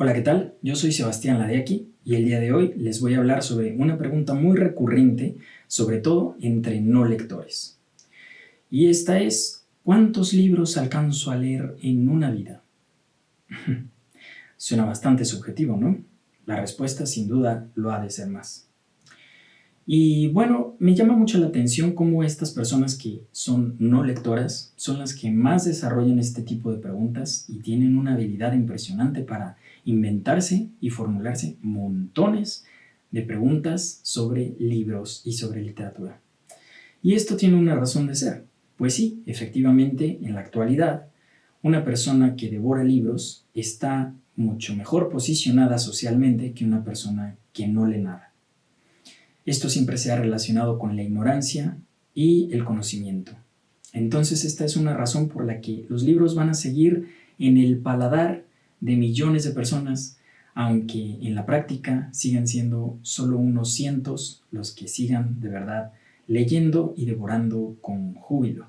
Hola, ¿qué tal? Yo soy Sebastián Ladeaki y el día de hoy les voy a hablar sobre una pregunta muy recurrente, sobre todo entre no lectores. Y esta es, ¿cuántos libros alcanzo a leer en una vida? Suena bastante subjetivo, ¿no? La respuesta sin duda lo ha de ser más. Y bueno, me llama mucho la atención cómo estas personas que son no lectoras son las que más desarrollan este tipo de preguntas y tienen una habilidad impresionante para inventarse y formularse montones de preguntas sobre libros y sobre literatura. Y esto tiene una razón de ser. Pues sí, efectivamente, en la actualidad, una persona que devora libros está mucho mejor posicionada socialmente que una persona que no lee nada. Esto siempre se ha relacionado con la ignorancia y el conocimiento. Entonces esta es una razón por la que los libros van a seguir en el paladar de millones de personas, aunque en la práctica sigan siendo solo unos cientos los que sigan de verdad leyendo y devorando con júbilo.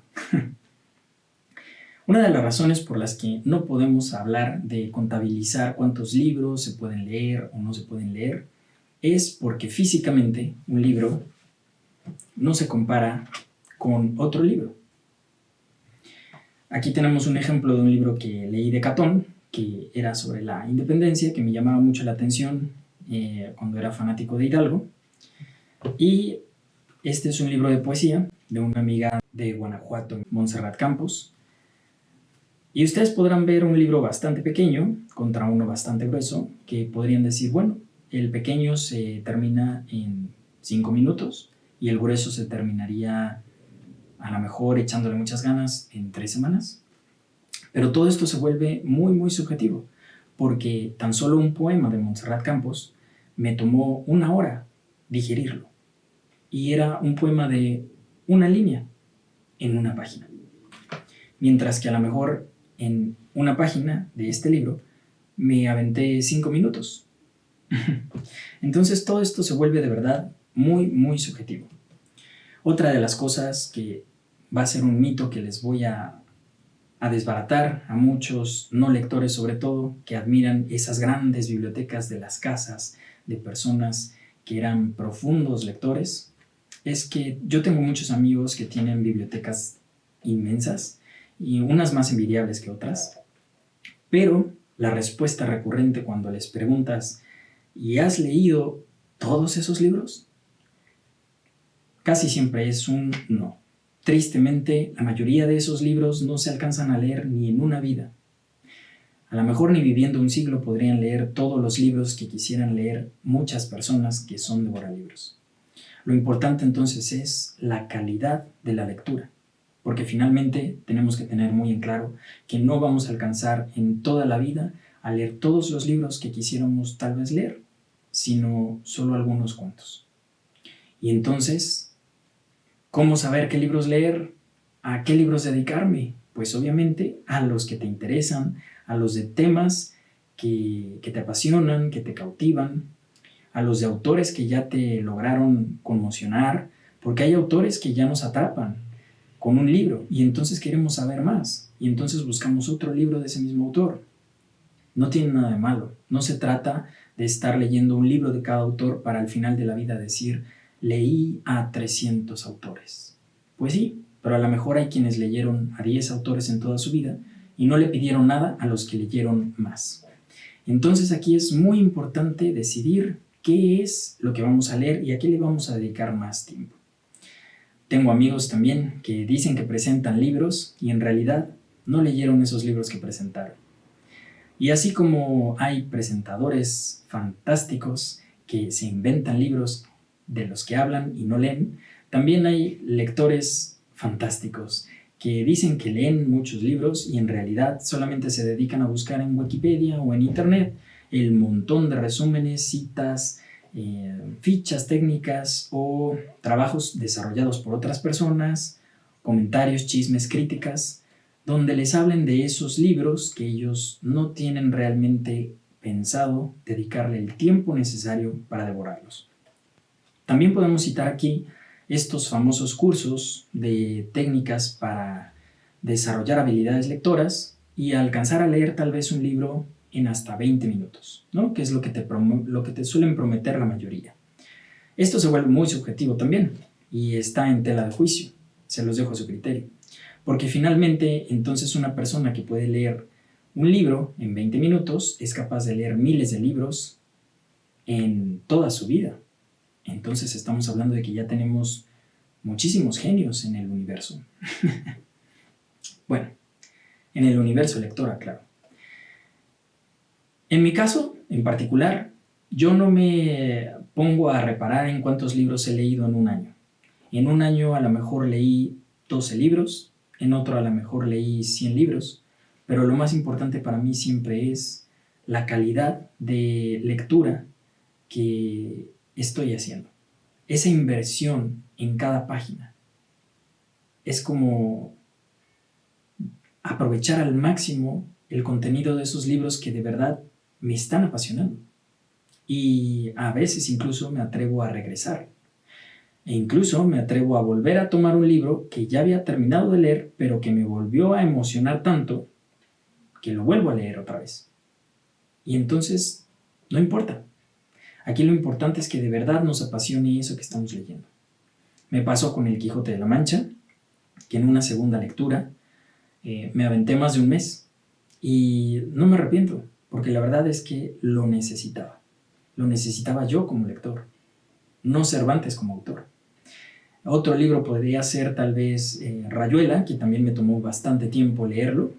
Una de las razones por las que no podemos hablar de contabilizar cuántos libros se pueden leer o no se pueden leer es porque físicamente un libro no se compara con otro libro. Aquí tenemos un ejemplo de un libro que leí de Catón, que era sobre la independencia, que me llamaba mucho la atención cuando era fanático de Hidalgo. Y este es un libro de poesía de una amiga de Guanajuato, Montserrat Campos. Y ustedes podrán ver un libro bastante pequeño contra uno bastante grueso, que podrían decir, bueno, el pequeño se termina en 5 minutos y el grueso se terminaría a lo mejor echándole muchas ganas en 3 semanas. Pero todo esto se vuelve muy, muy subjetivo, porque tan solo un poema de Montserrat Campos me tomó 1 hora digerirlo. Y era un poema de una línea en una página. Mientras que a lo mejor en una página de este libro me aventé 5 minutos. Entonces todo esto se vuelve de verdad muy, muy subjetivo. Otra de las cosas que va a ser un mito que les voy a desbaratar a muchos no lectores, sobre todo, que admiran esas grandes bibliotecas de las casas de personas que eran profundos lectores, es que yo tengo muchos amigos que tienen bibliotecas inmensas y unas más envidiables que otras, pero la respuesta recurrente cuando les preguntas ¿y has leído todos esos libros? Casi siempre es un no. Tristemente, la mayoría de esos libros no se alcanzan a leer ni en una vida. A lo mejor ni viviendo un siglo podrían leer todos los libros que quisieran leer muchas personas que son devoralibros. Lo importante entonces es la calidad de la lectura, porque finalmente tenemos que tener muy en claro que no vamos a alcanzar en toda la vida a leer todos los libros que quisiéramos tal vez leer, sino solo algunos cuantos. Y entonces, ¿cómo saber qué libros leer? ¿A qué libros dedicarme? Pues obviamente a los que te interesan, a los de temas que te apasionan, que te cautivan, a los de autores que ya te lograron conmocionar, porque hay autores que ya nos atrapan con un libro y entonces queremos saber más y entonces buscamos otro libro de ese mismo autor. No tiene nada de malo, no se trata de estar leyendo un libro de cada autor para al final de la vida decir leí a 300 autores. Pues sí, pero a lo mejor hay quienes leyeron a 10 autores en toda su vida y no le pidieron nada a los que leyeron más. Entonces aquí es muy importante decidir qué es lo que vamos a leer y a qué le vamos a dedicar más tiempo. Tengo amigos también que dicen que presentan libros y en realidad no leyeron esos libros que presentaron. Y así como hay presentadores fantásticos que se inventan libros de los que hablan y no leen, también hay lectores fantásticos que dicen que leen muchos libros y en realidad solamente se dedican a buscar en Wikipedia o en Internet el montón de resúmenes, citas, fichas técnicas o trabajos desarrollados por otras personas, comentarios, chismes, críticas, donde les hablen de esos libros que ellos no tienen realmente pensado dedicarle el tiempo necesario para devorarlos. También podemos citar aquí estos famosos cursos de técnicas para desarrollar habilidades lectoras y alcanzar a leer tal vez un libro en hasta 20 minutos, ¿no? Que es lo que te suelen prometer la mayoría. Esto se vuelve muy subjetivo también y está en tela de juicio, se los dejo a su criterio. Porque finalmente, entonces una persona que puede leer un libro en 20 minutos es capaz de leer miles de libros en toda su vida. Entonces estamos hablando de que ya tenemos muchísimos genios en el universo. Bueno, en el universo lectora, claro. En mi caso, en particular, yo no me pongo a reparar en cuántos libros he leído en un año. En un año a lo mejor leí 12 libros, en otro a lo mejor leí 100 libros, pero lo más importante para mí siempre es la calidad de lectura que estoy haciendo. Esa inversión en cada página. Es como aprovechar al máximo el contenido de esos libros que de verdad me están apasionando. Y a veces incluso me atrevo a regresar. E incluso me atrevo a volver a tomar un libro que ya había terminado de leer, pero que me volvió a emocionar tanto que lo vuelvo a leer otra vez. Y entonces, no importa. Aquí lo importante es que de verdad nos apasione eso que estamos leyendo. Me pasó con El Quijote de la Mancha, que en una segunda lectura me aventé más de un mes. Y no me arrepiento, porque la verdad es que lo necesitaba. Lo necesitaba yo como lector, no Cervantes como autor. Otro libro podría ser tal vez Rayuela, que también me tomó bastante tiempo leerlo,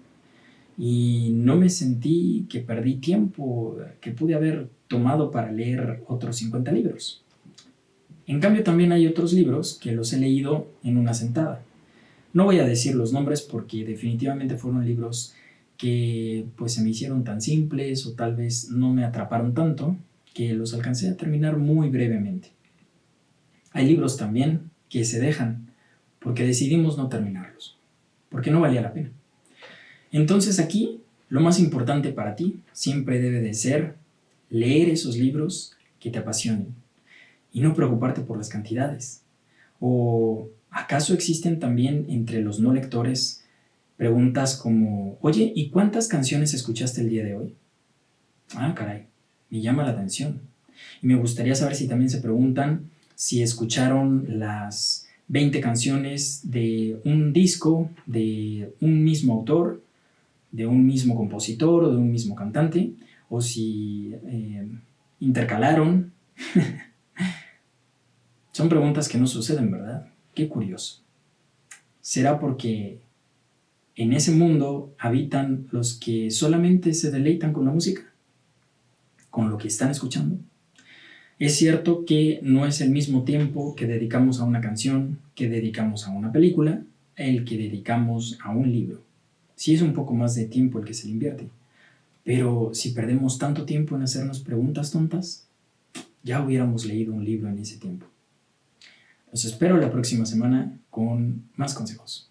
y no me sentí que perdí tiempo que pude haber tomado para leer otros 50 libros. En cambio, también hay otros libros que los he leído en una sentada. No voy a decir los nombres porque definitivamente fueron libros que pues se me hicieron tan simples o tal vez no me atraparon tanto que los alcancé a terminar muy brevemente. Hay libros también que se dejan porque decidimos no terminarlos, porque no valía la pena. Entonces aquí lo más importante para ti siempre debe de ser leer esos libros que te apasionen y no preocuparte por las cantidades. ¿O acaso existen también entre los no lectores preguntas como, oye, ¿y cuántas canciones escuchaste el día de hoy? Ah, caray, me llama la atención. Y me gustaría saber si también se preguntan si escucharon las 20 canciones de un disco de un mismo autor, de un mismo compositor o de un mismo cantante, o si intercalaron. Son preguntas que no suceden, ¿verdad? Qué curioso. ¿Será porque en ese mundo habitan los que solamente se deleitan con la música? ¿Con lo que están escuchando? Es cierto que no es el mismo tiempo que dedicamos a una canción, que dedicamos a una película, el que dedicamos a un libro. Sí es un poco más de tiempo el que se le invierte. Pero si perdemos tanto tiempo en hacernos preguntas tontas, ya hubiéramos leído un libro en ese tiempo. Los espero la próxima semana con más consejos.